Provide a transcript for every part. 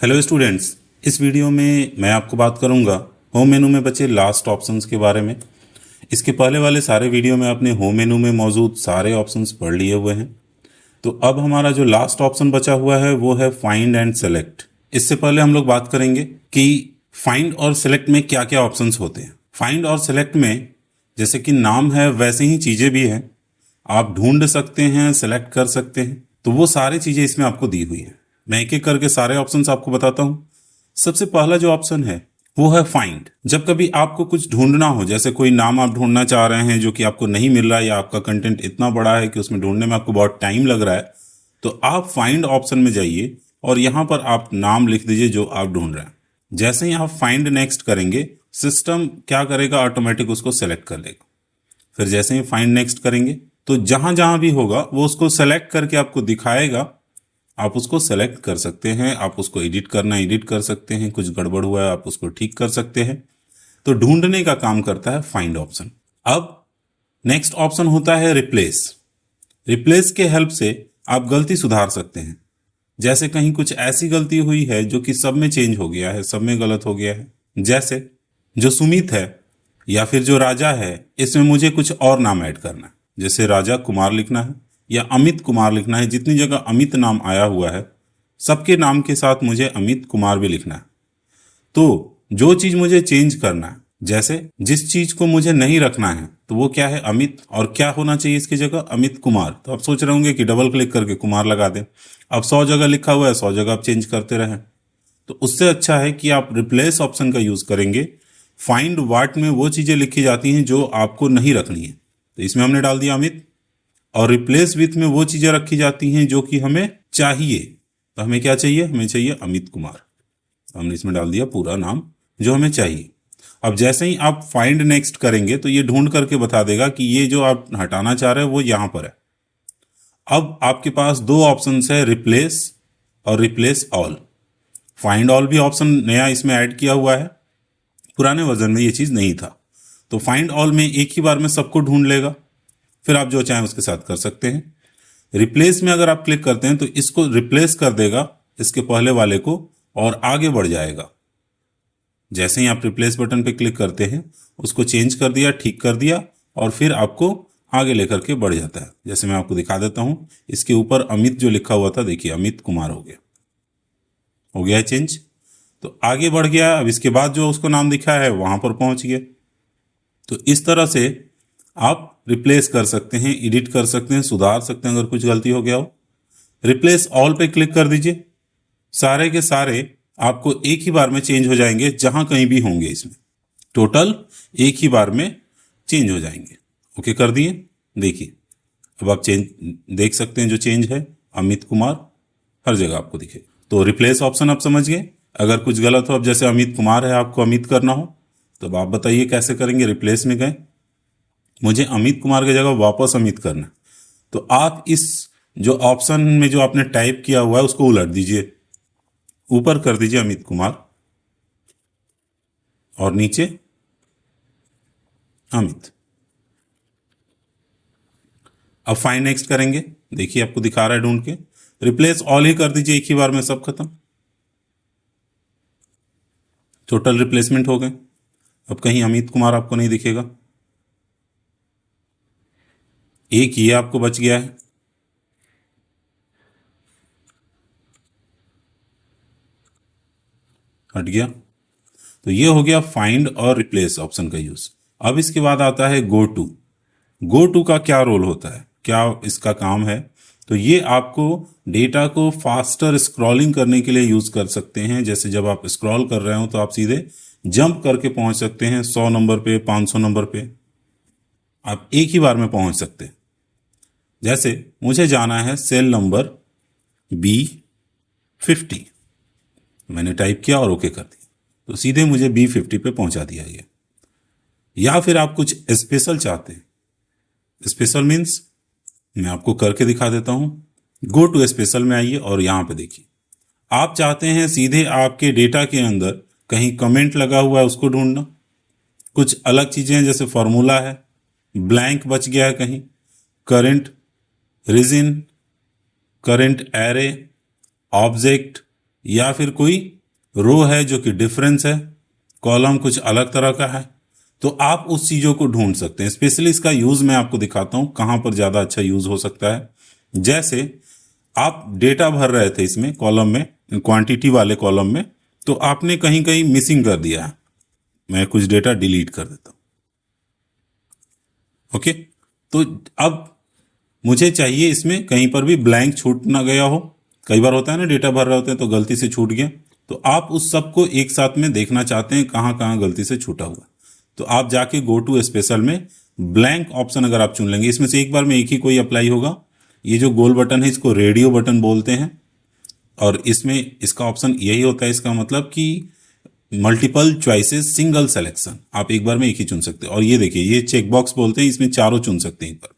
Hello students, इस video में मैं आपको बात करूंगा होम मेनू में बचे लास्ट ऑप्शंस के बारे में। इसके पहले वाले सारे वीडियो में आपने होम मेनू में मौजूद सारे ऑप्शंस पढ़ लिए हुए हैं। तो अब हमारा जो लास्ट ऑप्शन बचा हुआ है वो है फाइंड एंड सेलेक्ट। इससे पहले हम लोग बात करेंगे कि फाइंड और सेलेक्ट में क्या क्या ऑप्शंस होते हैं। फाइंड और सेलेक्ट में जैसे कि नाम है वैसे ही चीज़ें भी हैं। आप ढूंढ सकते हैं, सेलेक्ट कर सकते हैं, तो वो सारी चीज़ें इसमें आपको दी हुई हैं। मैं एक एक करके सारे ऑप्शंस आपको बताता हूँ। सबसे पहला जो ऑप्शन है वो है फाइंड। जब कभी आपको कुछ ढूंढना हो, जैसे कोई नाम आप ढूंढना चाह रहे हैं जो कि आपको नहीं मिल रहा है या आपका कंटेंट इतना बड़ा है कि उसमें ढूंढने में आपको बहुत टाइम लग रहा है, तो आप फाइंड ऑप्शन में जाइए और यहाँ पर आप नाम लिख दीजिए जो आप ढूंढ रहे हैं। जैसे ही आप फाइंड नेक्स्ट करेंगे, सिस्टम क्या करेगा, ऑटोमेटिक उसको सेलेक्ट कर लेगा। फिर जैसे ही फाइंड नेक्स्ट करेंगे तो जहां जहां भी होगा वो उसको सेलेक्ट करके आपको दिखाएगा। आप उसको सेलेक्ट कर सकते हैं, आप उसको एडिट करना एडिट कर सकते हैं, कुछ गड़बड़ हुआ है आप उसको ठीक कर सकते हैं। तो ढूंढने का काम करता है फाइंड ऑप्शन। अब नेक्स्ट ऑप्शन होता है रिप्लेस। रिप्लेस के हेल्प से आप गलती सुधार सकते हैं। जैसे कहीं कुछ ऐसी गलती हुई है जो कि सब में चेंज हो गया है, सब में गलत हो गया है। जैसे जो सुमित है या फिर जो राजा है, इसमें मुझे कुछ और नाम ऐड करना है। जैसे राजा कुमार लिखना है या अमित कुमार लिखना है। जितनी जगह अमित नाम आया हुआ है सबके नाम के साथ मुझे अमित कुमार भी लिखना है। तो जो चीज मुझे चेंज करना है, जैसे जिस चीज को मुझे नहीं रखना है तो वो क्या है, अमित, और क्या होना चाहिए इसकी जगह, अमित कुमार। तो आप सोच रहे होंगे कि डबल क्लिक करके कुमार लगा दें। अब 100 जगह लिखा हुआ है, 100 जगह आप चेंज करते रहें। तो उससे अच्छा है कि आप रिप्लेस ऑप्शन का यूज करेंगे। फाइंड व्हाट में वो चीजें लिखी जाती हैं जो आपको नहीं रखनी है, तो इसमें हमने डाल दिया अमित। और रिप्लेस विथ में वो चीजें रखी जाती हैं जो कि हमें चाहिए। तो हमें क्या चाहिए, हमें चाहिए अमित कुमार। हमने इसमें डाल दिया पूरा नाम जो हमें चाहिए। अब जैसे ही आप फाइंड नेक्स्ट करेंगे तो ये ढूंढ करके बता देगा कि ये जो आप हटाना चाह रहे हैं वो यहां पर है। अब आपके पास दो ऑप्शन है, रिप्लेस और रिप्लेस ऑल। फाइंड ऑल भी ऑप्शन नया इसमें ऐड किया हुआ है, पुराने वर्जन में ये चीज नहीं था। तो फाइंड ऑल में एक ही बार में सबको ढूंढ लेगा, फिर आप जो चाहें उसके साथ कर सकते हैं। रिप्लेस में अगर आप क्लिक करते हैं तो इसको रिप्लेस कर देगा, इसके पहले वाले को, और आगे बढ़ जाएगा। जैसे ही आप रिप्लेस बटन पे क्लिक करते हैं उसको चेंज कर दिया, ठीक कर दिया, और फिर आपको आगे लेकर के बढ़ जाता है। जैसे मैं आपको दिखा देता हूं, इसके ऊपर अमित जो लिखा हुआ था, देखिए अमित कुमार हो गया है चेंज। तो आगे बढ़ गया। अब इसके बाद जो उसको नाम दिखा है वहां पर पहुंच गया। तो इस तरह से आप रिप्लेस कर सकते हैं, एडिट कर सकते हैं, सुधार सकते हैं अगर कुछ गलती हो गया हो। रिप्लेस ऑल पे क्लिक कर दीजिए, सारे के सारे आपको एक ही बार में चेंज हो जाएंगे, जहां कहीं भी होंगे इसमें टोटल एक ही बार में चेंज हो जाएंगे। ओके कर दिए, देखिए अब आप चेंज देख सकते हैं, जो चेंज है अमित कुमार हर जगह आपको दिखे। तो रिप्लेस ऑप्शन आप समझ गए। अगर कुछ गलत हो, अब जैसे अमित कुमार है आपको अमित करना हो, तो अब आप बताइए कैसे करेंगे। रिप्लेस में गए, मुझे अमित कुमार की जगह वापस अमित करना है, तो आप इस जो ऑप्शन में जो आपने टाइप किया हुआ है उसको उलट दीजिए, ऊपर कर दीजिए अमित कुमार और नीचे अमित। अब फाइंड नेक्स्ट करेंगे, देखिए आपको दिखा रहा है ढूंढ के। रिप्लेस ऑल ही कर दीजिए, एक ही बार में सब खत्म, टोटल रिप्लेसमेंट हो गए। अब कहीं अमित कुमार आपको नहीं दिखेगा, एक ये आपको बच गया है। हट गया। तो ये हो गया फाइंड और रिप्लेस ऑप्शन का यूज। अब इसके बाद आता है गो टू। गो टू का क्या रोल होता है, क्या इसका काम है, तो ये आपको डेटा को फास्टर स्क्रॉलिंग करने के लिए यूज कर सकते हैं। जैसे जब आप स्क्रॉल कर रहे हो तो आप सीधे जंप करके पहुंच सकते हैं 100 नंबर पे, 500 नंबर पे, आप एक ही बार में पहुंच सकते हैं। जैसे मुझे जाना है सेल नंबर B50, मैंने टाइप किया और ओके कर दिया, तो सीधे मुझे B50 पे पहुंचा दिया गया। या फिर आप कुछ स्पेशल चाहते हैं, स्पेशल मीन्स मैं आपको करके दिखा देता हूं। गो टू स्पेशल में आइए और यहां पे देखिए, आप चाहते हैं सीधे आपके डेटा के अंदर कहीं कमेंट लगा हुआ है उसको ढूंढना, कुछ अलग चीजें हैं जैसे फॉर्मूला है, ब्लैंक बच गया है कहीं, current region, current area, object, या फिर कोई रो है जो कि डिफरेंस है, कॉलम कुछ अलग तरह का है, तो आप उस चीज़ों को ढूंढ सकते हैं। स्पेशली इसका यूज़ मैं आपको दिखाता हूँ कहाँ पर ज़्यादा अच्छा यूज़ हो सकता है। जैसे आप डेटा भर रहे थे इसमें कॉलम में, क्वांटिटी वाले कॉलम में, तो आपने कहीं कहीं मिसिंग कर दिया है। मैं कुछ डेटा डिलीट कर देता हूँ। ओके, तो अब मुझे चाहिए इसमें कहीं पर भी ब्लैंक छूट ना गया हो। कई बार होता है ना, डेटा भर रहे होते हैं तो गलती से छूट गया, तो आप उस सब को एक साथ में देखना चाहते हैं कहाँ कहाँ गलती से छूटा हुआ। तो आप जाके गो टू स्पेशल में ब्लैंक ऑप्शन अगर आप चुन लेंगे, इसमें से एक बार में एक ही कोई अप्लाई होगा। ये जो गोल बटन है इसको रेडियो बटन बोलते हैं, और इसमें इसका ऑप्शन यही होता है, इसका मतलब कि मल्टीपल चॉइसेस सिंगल सेलेक्शन, आप एक बार में एक ही चुन सकते हैं। और ये देखिए, ये चेक बॉक्स बोलते हैं, इसमें चारों चुन सकते हैं एक बार।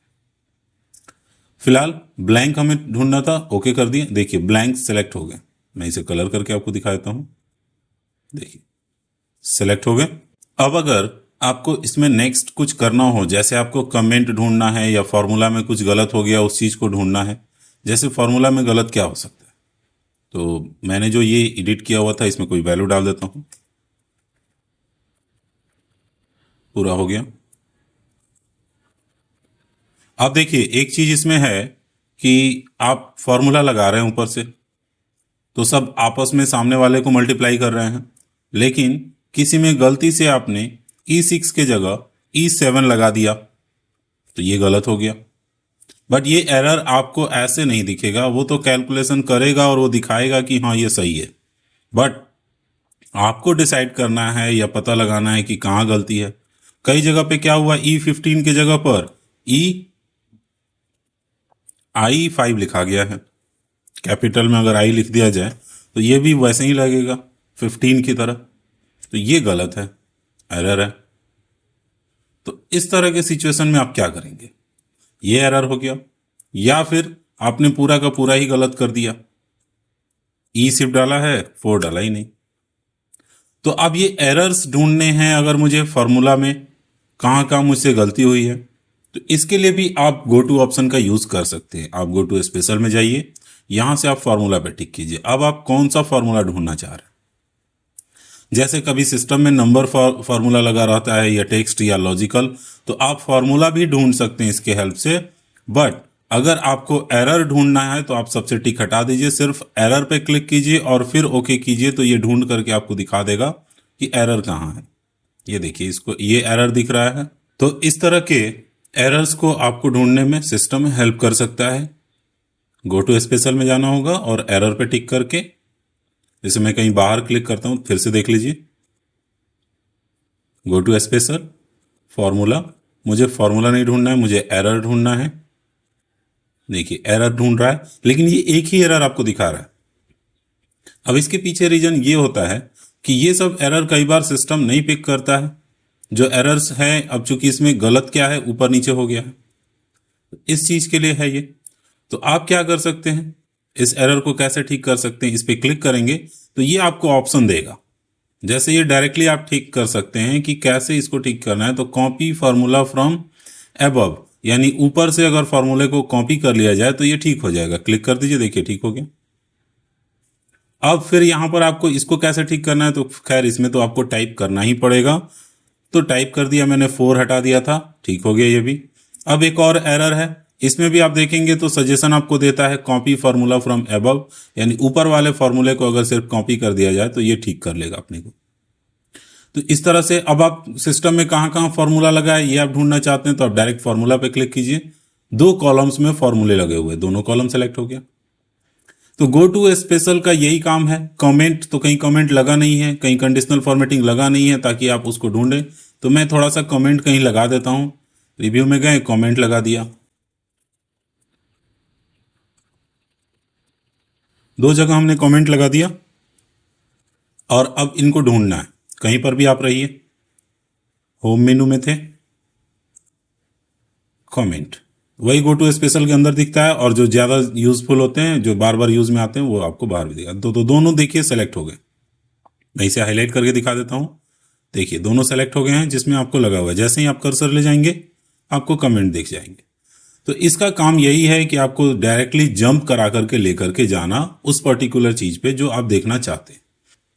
फिलहाल ब्लैंक हमें ढूंढना था, ओके कर दिए। देखिए ब्लैंक सेलेक्ट हो गए। मैं इसे कलर करके आपको दिखा देता हूं। देखिए सेलेक्ट हो गए। अब अगर आपको इसमें नेक्स्ट कुछ करना हो, जैसे आपको कमेंट ढूंढना है या फॉर्मूला में कुछ गलत हो गया उस चीज को ढूंढना है। जैसे फॉर्मूला में गलत क्या हो सकता है, तो मैंने जो ये एडिट किया हुआ था इसमें कोई वैल्यू डाल देता हूं। पूरा हो गया। अब देखिए एक चीज इसमें है कि आप फॉर्मूला लगा रहे हैं ऊपर से, तो सब आपस में सामने वाले को मल्टीप्लाई कर रहे हैं, लेकिन किसी में गलती से आपने E6 के जगह E7 लगा दिया, तो ये गलत हो गया। बट ये एरर आपको ऐसे नहीं दिखेगा, वो तो कैलकुलेशन करेगा और वो दिखाएगा कि हाँ ये सही है, बट आपको डिसाइड करना है या पता लगाना है कि कहाँ गलती है। कई जगह पे क्या हुआ, E15 के जगह पर I5 लिखा गया है। कैपिटल में अगर आई लिख दिया जाए तो ये भी वैसे ही लगेगा 15 की तरह, तो ये गलत है, एरर है। तो इस तरह के सिचुएशन में आप क्या करेंगे, ये एरर हो गया। या फिर आपने पूरा का पूरा ही गलत कर दिया, ई सिर्फ डाला है 4 डाला ही नहीं। तो अब ये एरर्स ढूंढने हैं अगर मुझे फॉर्मूला में कहाँ कहाँ मुझसे गलती हुई है, तो इसके लिए भी आप गो टू ऑप्शन का यूज कर सकते हैं। आप गो टू स्पेशल में जाइए, यहां से आप फॉर्मूला पे टिक कीजिए। अब आप कौन सा फॉर्मूला ढूंढना चाह रहे हैं। जैसे कभी सिस्टम में नंबर फॉर्मूला लगा रहता है या टेक्स्ट या लॉजिकल, तो आप फॉर्मूला भी ढूंढ सकते हैं इसके हेल्प से। बट अगर आपको एरर ढूंढना है तो आप सबसे टिक हटा दीजिए, सिर्फ एरर पे क्लिक कीजिए और फिर ओके कीजिए, तो ये ढूंढ करके आपको दिखा देगा कि एरर कहाँ है। ये देखिए, इसको ये एरर दिख रहा है। तो इस तरह के एरर्स को आपको ढूंढने में सिस्टम हेल्प कर सकता है। गो टू स्पेशल में जाना होगा और एरर पे टिक करके, जैसे मैं कहीं बाहर क्लिक करता हूं, फिर से देख लीजिए, गो टू स्पेशल, फॉर्मूला। मुझे फॉर्मूला नहीं ढूंढना है, मुझे एरर ढूंढना है। देखिए एरर ढूंढ रहा है, लेकिन ये एक ही एरर आपको दिखा रहा है। अब इसके पीछे रीजन ये होता है कि ये सब एरर कई बार सिस्टम नहीं पिक करता है। जो एरर्स है, अब चूंकि इसमें गलत क्या है, ऊपर नीचे हो गया है, इस चीज के लिए है ये। तो आप क्या कर सकते हैं, इस एरर को कैसे ठीक कर सकते हैं, इस पे क्लिक करेंगे तो ये आपको ऑप्शन देगा। जैसे ये डायरेक्टली आप ठीक कर सकते हैं कि कैसे इसको ठीक करना है, तो कॉपी फार्मूला फ्रॉम अबव, यानी ऊपर से अगर फार्मूले को कॉपी कर लिया जाए तो ये ठीक हो जाएगा। क्लिक कर दीजिए, देखिए ठीक हो गया। अब फिर यहां पर आपको इसको कैसे ठीक करना है, तो खैर इसमें तो आपको टाइप करना ही पड़ेगा। तो टाइप कर दिया मैंने, 4 हटा दिया था, ठीक हो गया ये भी। अब एक और एरर है, इसमें भी आप देखेंगे तो सजेशन आपको देता है कॉपी फार्मूला फ्रॉम अबव, यानी ऊपर वाले फार्मूले को अगर सिर्फ कॉपी कर दिया जाए तो ये ठीक कर लेगा अपने को। तो इस तरह से अब आप सिस्टम में कहाँ कहाँ फार्मूला लगा है ये आप ढूंढना चाहते हैं, तो आप डायरेक्ट फार्मूला पे क्लिक कीजिए। 2 कॉलम्स में फार्मूले लगे हुए, दोनों कॉलम सेलेक्ट हो गया। तो गो टू स्पेशल का यही काम है। कमेंट तो कहीं कमेंट लगा नहीं है, कहीं कंडीशनल फॉर्मेटिंग लगा नहीं है, ताकि आप उसको ढूंढें। तो मैं थोड़ा सा कमेंट कहीं लगा देता हूं। रिव्यू में गए, कमेंट लगा दिया, 2 जगह हमने कमेंट लगा दिया। और अब इनको ढूंढना है, कहीं पर भी आप रहिए, होम मेनू में थे, कमेंट, वही गो टू स्पेशल के अंदर दिखता है, और जो ज़्यादा यूजफुल होते हैं, जो बार बार यूज में आते हैं, वो आपको बाहर भी दिखा। तो दोनों देखिए सेलेक्ट हो गए। मैं इसे हाईलाइट करके दिखा देता हूं। देखिए दोनों सेलेक्ट हो गए हैं जिसमें आपको लगा हुआ है। जैसे ही आप कर्सर ले जाएंगे आपको कमेंट दिख जाएंगे। तो इसका काम यही है कि आपको डायरेक्टली जंप करा करके लेकर के जाना उस पर्टिकुलर चीज पे जो आप देखना चाहते हैं।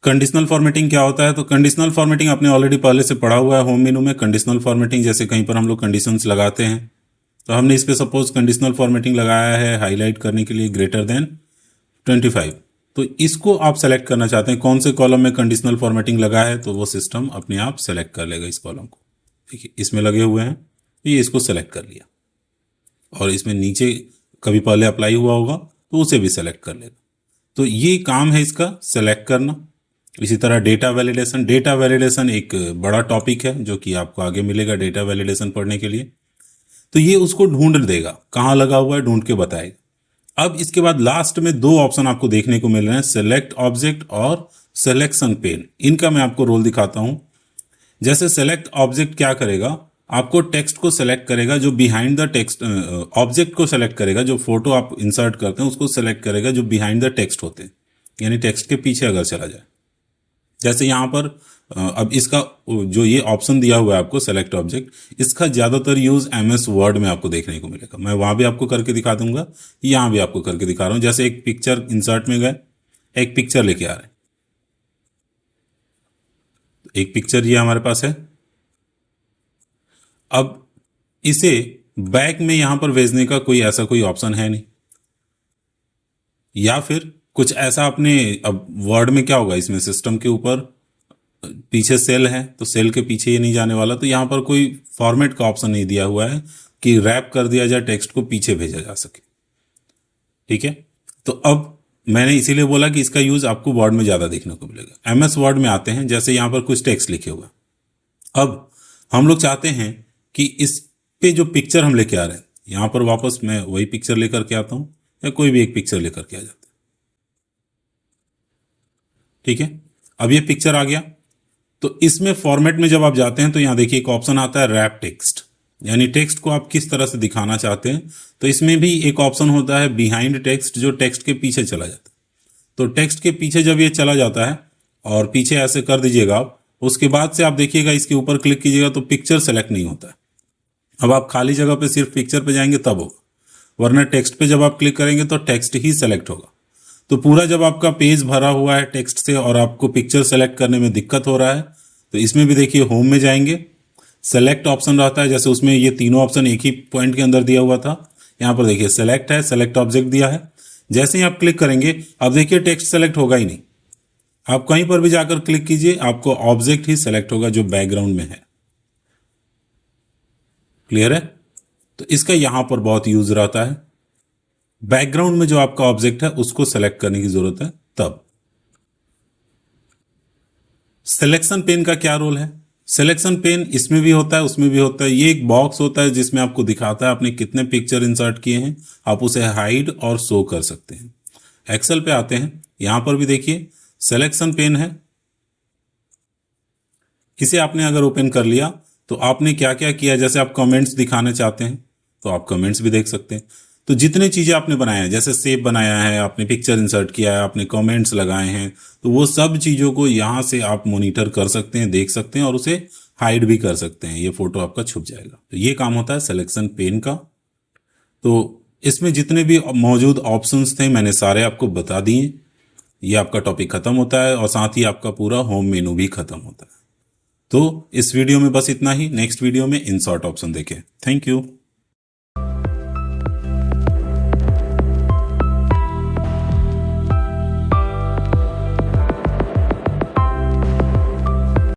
कंडीशनल फॉर्मेटिंग क्या होता है? तो कंडीशनल फॉर्मेटिंग आपने ऑलरेडी पहले से पढ़ा हुआ है होम मेनू में। कंडीशनल फॉर्मेटिंग जैसे कहीं पर हम लोग कंडीशंस लगाते हैं, तो हमने इस पे सपोज कंडीशनल फॉर्मेटिंग लगाया है हाईलाइट करने के लिए ग्रेटर देन 25, तो इसको आप सेलेक्ट करना चाहते हैं कौन से कॉलम में कंडीशनल फॉर्मेटिंग लगा है, तो वो सिस्टम अपने आप सेलेक्ट कर लेगा इस कॉलम को। देखिए इसमें लगे हुए हैं, तो ये इसको सेलेक्ट कर लिया, और इसमें नीचे कभी पहले अप्लाई हुआ होगा तो उसे भी सेलेक्ट कर लेगा। तो ये काम है इसका, सेलेक्ट करना। इसी तरह डेटा वैलिडेशन। डेटा वैलिडेशन एक बड़ा टॉपिक है जो कि आपको आगे मिलेगा डेटा वैलिडेशन पढ़ने के लिए। तो ये उसको ढूंढ देगा कहाँ लगा हुआ है, ढूंढ के बताएगा। अब इसके बाद लास्ट में दो ऑप्शन आपको देखने को मिल रहे हैं, सेलेक्ट ऑब्जेक्ट और सिलेक्शन पेन। इनका मैं आपको रोल दिखाता हूं। जैसे सेलेक्ट ऑब्जेक्ट क्या करेगा, आपको टेक्स्ट को सेलेक्ट करेगा जो बिहाइंड द टेक्स्ट, ऑब्जेक्ट को सेलेक्ट करेगा जो फोटो आप इंसर्ट करते हैं उसको सेलेक्ट करेगा जो बिहाइंड द टेक्स्ट होते हैं, यानी टेक्स्ट के पीछे अगर चला जाए। जैसे यहाँ पर अब इसका जो ये ऑप्शन दिया हुआ है आपको सेलेक्ट ऑब्जेक्ट, इसका ज्यादातर यूज एमएस वर्ड में आपको देखने को मिलेगा। मैं वहां भी आपको करके दिखा दूंगा, यहां भी आपको करके दिखा रहा हूं। जैसे एक पिक्चर इंसर्ट में गए, एक पिक्चर लेके आ रहे हैं, एक पिक्चर ये हमारे पास है। अब इसे बैक में यहां पर भेजने का कोई ऐसा कोई ऑप्शन है नहीं, या फिर कुछ ऐसा अपने, अब वर्ड में क्या होगा, इसमें सिस्टम के ऊपर पीछे सेल है तो सेल के पीछे ये नहीं जाने वाला, तो यहां पर कोई फॉर्मेट का ऑप्शन नहीं दिया हुआ है कि रैप कर दिया जाए टेक्स्ट को पीछे भेजा जा सके। ठीक है, तो अब मैंने इसीलिए बोला कि इसका यूज आपको वर्ड में ज्यादा देखने को मिलेगा। एमएस वर्ड में आते हैं, जैसे यहां पर कुछ टेक्स्ट लिखे हुए, अब हम लोग चाहते हैं कि इस पे जो पिक्चर हम लेके आ रहे हैं, यहां पर वापस मैं वही पिक्चर लेकर के आता हूं या कोई भी एक पिक्चर लेकर के आ जाता है। ठीक है, अब ये पिक्चर आ गया, तो इसमें फॉर्मेट में जब आप जाते हैं तो यहां देखिए एक ऑप्शन आता है रैप टेक्स्ट, यानी टेक्स्ट को आप किस तरह से दिखाना चाहते हैं। तो इसमें भी एक ऑप्शन होता है बिहाइंड टेक्स्ट, जो टेक्स्ट के पीछे चला जाता है। तो टेक्स्ट के पीछे जब ये चला जाता है और पीछे ऐसे कर दीजिएगा आप, उसके बाद से आप देखिएगा इसके ऊपर क्लिक कीजिएगा तो पिक्चर सेलेक्ट नहीं होता है। अब आप खाली जगह पे सिर्फ पिक्चर पे जाएंगे तब होगा, वरना टेक्स्ट पे जब आप क्लिक करेंगे तो टेक्स्ट ही सेलेक्ट होगा। तो पूरा जब आपका पेज भरा हुआ है टेक्स्ट से और आपको पिक्चर सेलेक्ट करने में दिक्कत हो रहा है, तो इसमें भी देखिए होम में जाएंगे, सेलेक्ट ऑप्शन रहता है। जैसे उसमें ये तीनों ऑप्शन एक ही पॉइंट के अंदर दिया हुआ था, यहाँ पर देखिए सेलेक्ट है, सेलेक्ट ऑब्जेक्ट दिया है। जैसे ही आप क्लिक करेंगे अब देखिए टेक्स्ट सेलेक्ट होगा ही नहीं, आप कहीं पर भी जाकर क्लिक कीजिए आपको ऑब्जेक्ट ही सेलेक्ट होगा जो बैकग्राउंड में है। क्लियर है? तो इसका यहां पर बहुत यूज रहता है, बैकग्राउंड में जो आपका ऑब्जेक्ट है उसको सेलेक्ट करने की जरूरत है तब। सिलेक्शन पेन का क्या रोल है? सिलेक्शन पेन इसमें भी होता है उसमें भी होता है। ये एक बॉक्स होता है जिसमें आपको दिखाता है आपने कितने पिक्चर इंसर्ट किए हैं, आप उसे हाइड और शो कर सकते हैं। एक्सेल पे आते हैं, यहां पर भी देखिए सिलेक्शन पेन है। इसे आपने अगर ओपन कर लिया तो आपने क्या क्या किया, जैसे आप कमेंट्स दिखाना चाहते हैं तो आप कमेंट्स भी देख सकते हैं। तो जितने चीजें आपने बनाया है, जैसे सेव बनाया है, आपने पिक्चर इंसर्ट किया है, आपने कमेंट्स लगाए हैं, तो वो सब चीजों को यहां से आप मॉनिटर कर सकते हैं, देख सकते हैं और उसे हाइड भी कर सकते हैं। ये फोटो आपका छुप जाएगा। तो ये काम होता है सिलेक्शन पेन का। तो इसमें जितने भी मौजूद ऑप्शंस थे मैंने सारे आपको बता दिए। ये आपका टॉपिक खत्म होता है और साथ ही आपका पूरा होम मेनू भी खत्म होता है। तो इस वीडियो में बस इतना ही। नेक्स्ट वीडियो में इंसर्ट ऑप्शन देखें। Thank you.